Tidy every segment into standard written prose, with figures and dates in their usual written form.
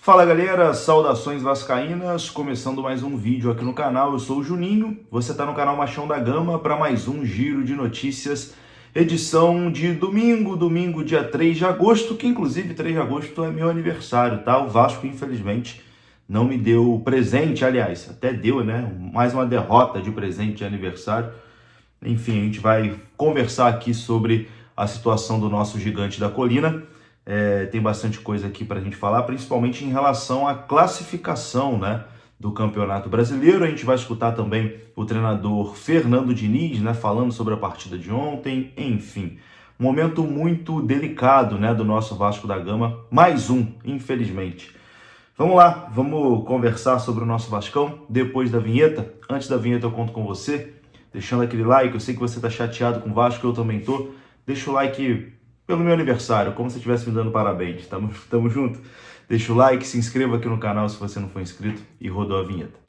Fala galera, saudações vascaínas, começando mais um vídeo aqui no canal. Eu sou o Juninho, você está no canal Machão da Gama para mais um giro de notícias, edição de domingo, dia 3 de agosto, que inclusive 3 de agosto é meu aniversário, tá? O Vasco infelizmente não me deu presente, aliás, até deu, né? Mais uma derrota de presente de aniversário. Enfim, a gente vai conversar aqui sobre a situação do nosso gigante da colina. Tem bastante coisa aqui para a gente falar, principalmente em relação à classificação, né, do Campeonato Brasileiro. A gente vai escutar também o treinador Fernando Diniz, né, falando sobre a partida de ontem. Enfim, um momento muito delicado, né, do nosso Vasco da Gama. Mais um, infelizmente. Vamos lá, vamos conversar sobre o nosso Vascão depois da vinheta. Antes da vinheta eu conto com você, deixando aquele like. Eu sei que você está chateado com o Vasco, eu também tô. Deixa o like pelo meu aniversário, como se estivesse me dando parabéns. Tamo junto? Deixa o like, se inscreva aqui no canal se você não for inscrito e rodou a vinheta.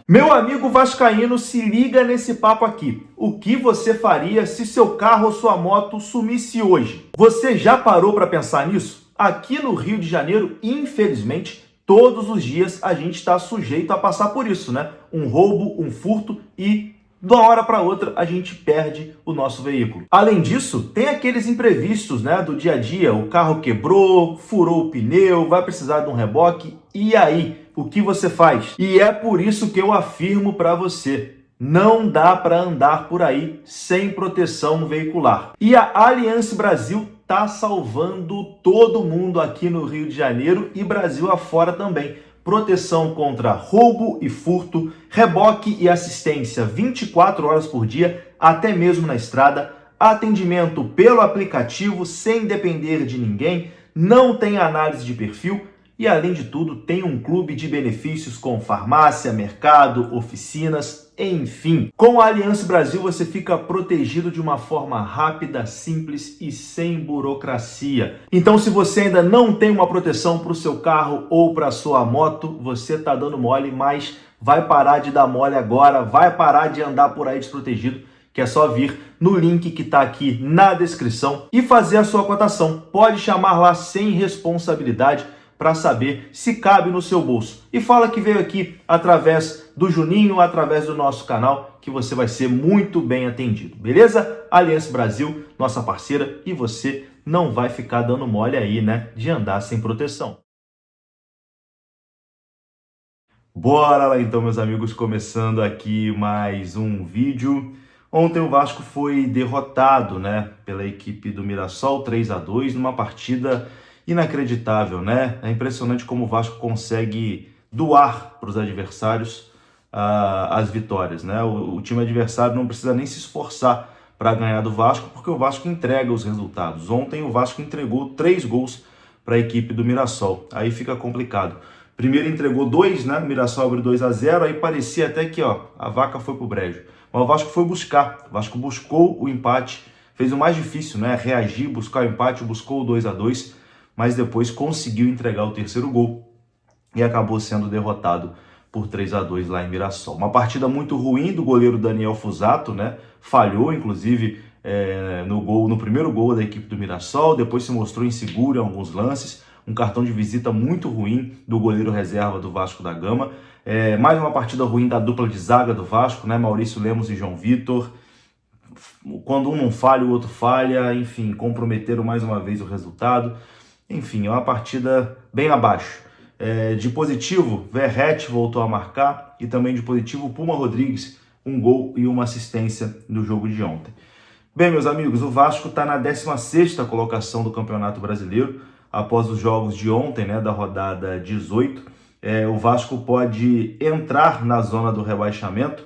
Meu amigo vascaíno, se liga nesse papo aqui. O que você faria se seu carro ou sua moto sumisse hoje? Você já parou para pensar nisso? Aqui no Rio de Janeiro, infelizmente, todos os dias a gente está sujeito a passar por isso, né? Um roubo, um furto e de uma hora para outra a gente perde o nosso veículo. Além disso, tem aqueles imprevistos, né, do dia a dia. O carro quebrou, furou o pneu, vai precisar de um reboque. E aí, o que você faz? E é por isso que eu afirmo para você: não dá para andar por aí sem proteção veicular. E a Allianz Brasil está salvando todo mundo aqui no Rio de Janeiro e Brasil afora também. Proteção contra roubo e furto, reboque e assistência 24 horas por dia, até mesmo na estrada, atendimento pelo aplicativo sem depender de ninguém, não tem análise de perfil e, além de tudo, tem um clube de benefícios com farmácia, mercado, oficinas, enfim. Com a Allianz Brasil você fica protegido de uma forma rápida, simples e sem burocracia. Então, se você ainda não tem uma proteção para o seu carro ou para a sua moto, você está dando mole, mas vai parar de dar mole agora, vai parar de andar por aí desprotegido, que é só vir no link que está aqui na descrição e fazer a sua cotação. Pode chamar lá sem responsabilidade para saber se cabe no seu bolso. E fala que veio aqui através do Juninho, através do nosso canal, que você vai ser muito bem atendido, beleza? Allianz Brasil, nossa parceira, e você não vai ficar dando mole aí, né, de andar sem proteção. Bora lá então, meus amigos, começando aqui mais um vídeo. Ontem o Vasco foi derrotado, né, pela equipe do Mirassol 3-2 numa partida inacreditável, né? É impressionante como o Vasco consegue doar para os adversários as vitórias, né? O time adversário não precisa nem se esforçar para ganhar do Vasco, porque o Vasco entrega os resultados. Ontem o Vasco entregou 3 gols para a equipe do Mirassol. Aí fica complicado. Primeiro entregou 2, né? O Mirassol abriu 2-0, aí parecia até que, ó, a vaca foi pro brejo. Mas o Vasco foi buscar. O Vasco buscou o empate, fez o mais difícil, né? Reagir, buscar o empate, buscou o 2-2. Mas depois conseguiu entregar o terceiro gol e acabou sendo derrotado por 3-2 lá em Mirassol. Uma partida muito ruim do goleiro Daniel Fusato, né? Falhou, inclusive, no primeiro gol da equipe do Mirassol, depois se mostrou inseguro em alguns lances. Um cartão de visita muito ruim do goleiro reserva do Vasco da Gama. Mais uma partida ruim da dupla de zaga do Vasco, né? Maurício Lemos e João Vitor. Quando um não falha, o outro falha. Enfim, comprometeram mais uma vez o resultado. Enfim, é uma partida bem abaixo. De positivo, Verratti voltou a marcar e também de positivo, Puma Rodrigues, um gol e uma assistência no jogo de ontem. Bem, meus amigos, o Vasco está na 16ª colocação do Campeonato Brasileiro, após os jogos de ontem, né, da rodada 18. O Vasco pode entrar na zona do rebaixamento,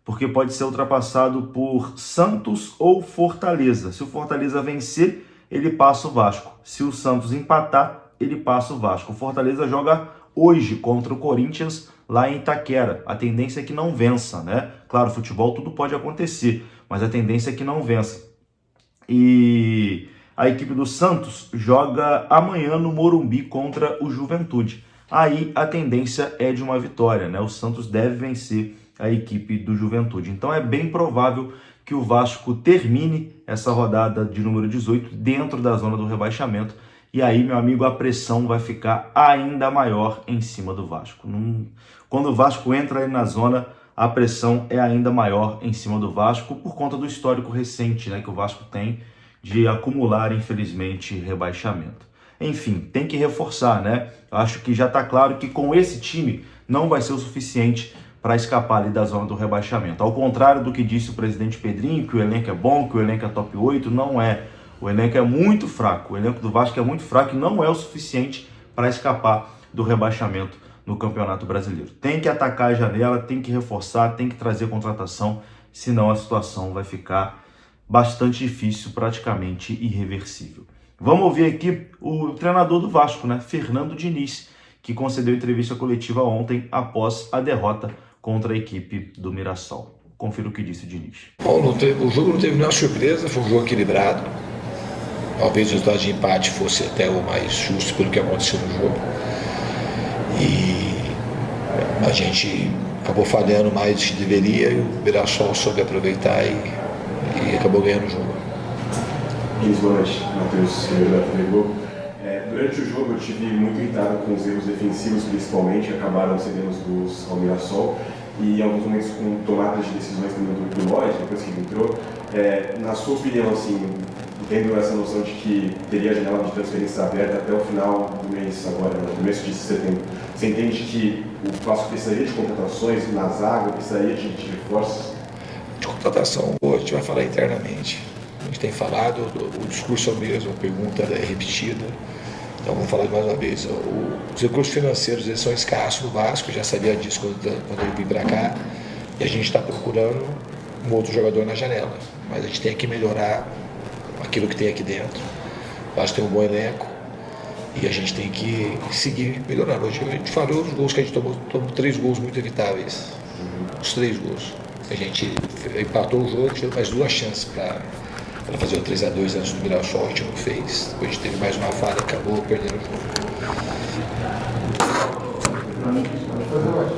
porque pode ser ultrapassado por Santos ou Fortaleza. Se o Fortaleza vencer, ele passa o Vasco. Se o Santos empatar, ele passa o Vasco. O Fortaleza joga hoje contra o Corinthians lá em Itaquera. A tendência é que não vença, né? Claro, futebol tudo pode acontecer, mas a tendência é que não vença. E a equipe do Santos joga amanhã no Morumbi contra o Juventude. Aí a tendência é de uma vitória, né? O Santos deve vencer a equipe do Juventude. Então é bem provável que o Vasco termine essa rodada de número 18 dentro da zona do rebaixamento. E aí, meu amigo, a pressão vai ficar ainda maior em cima do Vasco. Quando o Vasco entra aí na zona, a pressão é ainda maior em cima do Vasco por conta do histórico recente, né, que o Vasco tem de acumular, infelizmente, rebaixamento. Enfim, tem que reforçar, né? Eu acho que já está claro que com esse time não vai ser o suficiente para escapar ali da zona do rebaixamento. Ao contrário do que disse o presidente Pedrinho, que o elenco é bom, que o elenco é top 8, não é. O elenco é muito fraco, o elenco do Vasco é muito fraco e não é o suficiente para escapar do rebaixamento no Campeonato Brasileiro. Tem que atacar a janela, tem que reforçar, tem que trazer contratação, senão a situação vai ficar bastante difícil, praticamente irreversível. Vamos ouvir aqui o treinador do Vasco, né, Fernando Diniz, que concedeu entrevista coletiva ontem após a derrota contra a equipe do Mirassol. Confira o que disse o Diniz. Bom, o jogo não teve nenhuma surpresa, foi um jogo equilibrado. Talvez o resultado de empate fosse até o mais justo pelo que aconteceu no jogo. E a gente acabou falhando mais do que deveria e o Mirassol soube aproveitar e acabou ganhando o jogo. Boa noite, Matheus, da TV Globo. Durante o jogo eu estive muito irritado com os erros defensivos, principalmente, que acabaram cedendo os gols ao Mirassol e em alguns momentos com tomadas de decisões também do Lodge, depois que ele entrou. Na sua opinião, assim, tendo essa noção de que teria a janela de transferência aberta até o final do mês, agora, no começo de setembro, você entende que o Vasco precisaria de contratações na zaga, precisaria de reforços? De contratação, a gente vai falar internamente. A gente tem falado, o discurso é o mesmo, a pergunta é repetida. Então, vamos falar mais uma vez. Os recursos financeiros eles são escassos no Vasco, eu já sabia disso quando eu vim para cá. E a gente está procurando um outro jogador na janela. Mas a gente tem que melhorar aquilo que tem aqui dentro. O Vasco tem um bom elenco e a gente tem que seguir melhorando. Hoje a gente falou os gols que a gente tomou 3 gols muito evitáveis. Os 3 gols. A gente empatou o jogo, tivemos mais 2 chances para fazer o 3-2 antes do Mirassol, a gente não fez. Depois a gente teve mais uma falha e acabou perdendo o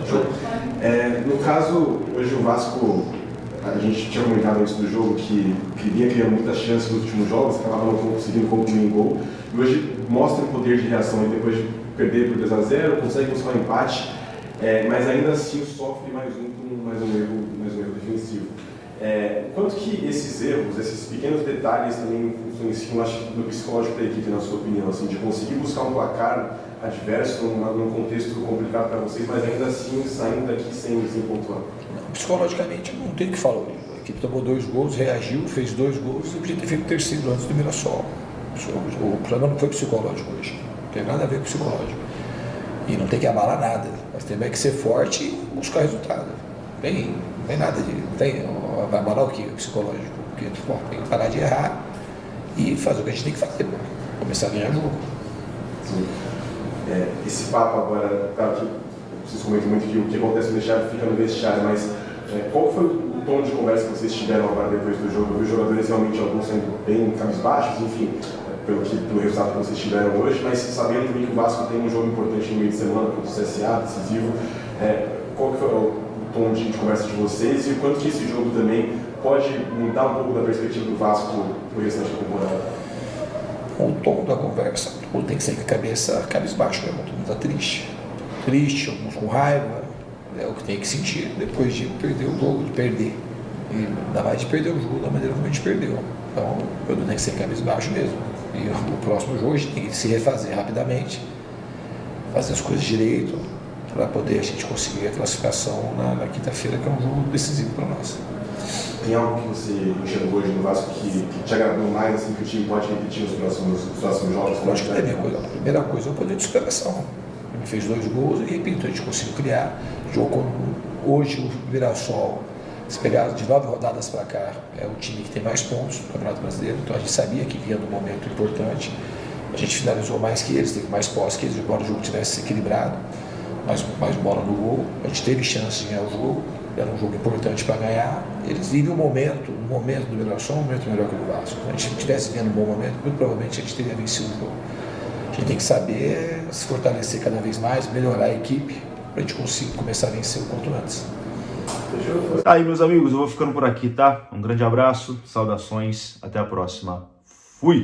jogo. No caso, hoje o Vasco, a gente tinha comentado antes do jogo que vinha criando muitas chances nos últimos jogos, acabava não conseguindo concluir em gol. E hoje mostra o poder de reação e depois de perder por 2-0, consegue buscar um empate, mas ainda assim sofre mais um erro defensivo. Quanto que esses erros, esses pequenos detalhes também influenciam, acho, no psicológico da equipe, na sua opinião, assim, de conseguir buscar um placar adverso num contexto complicado para vocês, mas ainda assim saindo daqui sem pontuar? Psicologicamente, não tem o que falar. A equipe tomou 2 gols, reagiu, fez 2 gols e podia ter feito o terceiro antes do Mirassol. O problema não foi psicológico hoje, não tem nada a ver com psicológico. E não tem que abalar nada, mas tem que ser forte e buscar resultado. Não tem nada vai abalar o que? O psicológico. Porque, tem que parar de errar e fazer o que a gente tem que fazer, começar a ganhar jogo. Sim. Esse papo agora, claro que vocês comentam muito que o que acontece no vestiário fica no vestiário, mas qual foi o tom de conversa que vocês tiveram agora depois do jogo? Eu vi os jogadores realmente, alguns sendo bem cabisbaixos, enfim, pelo resultado que vocês tiveram hoje, mas sabendo também que o Vasco tem um jogo importante no meio de semana contra o CSA, decisivo, qual que foi o tom de conversa de vocês e o quanto que esse jogo também pode mudar um pouco da perspectiva do Vasco no restante da temporada? O tom da conversa, todo mundo tem que sair com a cabeça cabisbaixo, todo mundo está triste, alguns com raiva, é o que tem que sentir depois de perder o jogo, de perder. E ainda mais de perder o jogo da maneira como a gente perdeu. Então, eu não tenho que ser cabisbaixo mesmo. E o próximo jogo a gente tem que se refazer rapidamente, fazer as coisas direito, para poder a gente conseguir a classificação na quinta-feira, que é um jogo decisivo para nós. Tem algo que você enxergou hoje no Vasco que te agradou mais, assim, que o time pode repetir nos próximos jogos? Eu acho que a primeira coisa é o poder de superação. Ele fez 2 gols e, repito, a gente conseguiu criar. Jogou hoje o Mirassol, se pegar de 9 rodadas para cá, é o time que tem mais pontos no Campeonato Brasileiro, então a gente sabia que vinha num momento importante. A gente finalizou mais que eles, teve mais posse que eles, embora o jogo tivesse equilibrado, mais bola no gol, a gente teve chance de ganhar o jogo, era um jogo importante para ganhar. Eles vivem um momento do Mirassol, um momento melhor que o do Vasco. Se a gente estivesse vivendo um bom momento, muito provavelmente a gente teria vencido o jogo. A gente tem que saber se fortalecer cada vez mais, melhorar a equipe, para a gente conseguir começar a vencer o quanto antes. Fechou? Tá aí, meus amigos, eu vou ficando por aqui, tá? Um grande abraço, saudações, até a próxima. Fui!